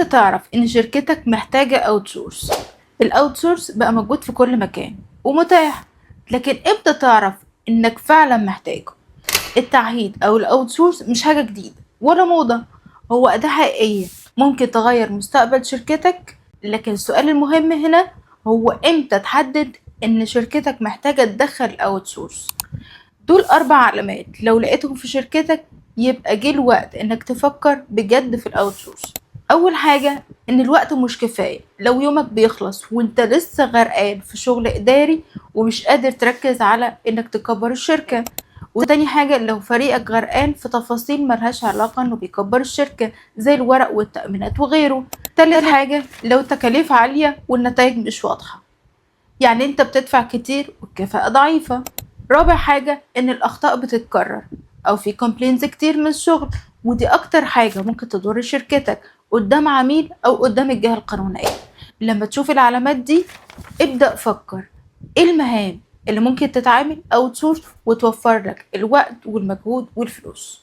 امتى تعرف ان شركتك محتاجة اوتسورس؟ الاوتسورس بقى موجود في كل مكان ومتاح، لكن امتى تعرف انك فعلا محتاجه؟ التعهيد او الاوتسورس مش حاجة جديدة ولا موضة، هو أداة حقيقية ممكن تغير مستقبل شركتك. لكن السؤال المهم هنا هو امتى تحدد ان شركتك محتاجة تدخل اوتسورس. دول 4 علامات لو لقيتهم في شركتك يبقى جه الوقت انك تفكر بجد في الاوتسورس. اول حاجة ان الوقت مش كفاية، لو يومك بيخلص وانت لسه غرقان في شغل اداري ومش قادر تركز على انك تكبر الشركة. وتاني حاجة لو فريقك غرقان في تفاصيل ملهاش علاقة انه بيكبر الشركة زي الورق والتأمينات وغيره. تالت حاجة لو التكاليف عالية والنتائج مش واضحة، يعني انت بتدفع كتير والكفاءة ضعيفة. رابع حاجة ان الاخطاء بتتكرر او في كومبلينز كتير من الشغل، ودي اكتر حاجة ممكن تضر شركتك قدام عميل او قدام الجهة القانونية. لما تشوف العلامات دي ابدأ فكر ايه المهام اللي ممكن تتعامل اوت سورس وتوفر لك الوقت والمجهود والفلوس.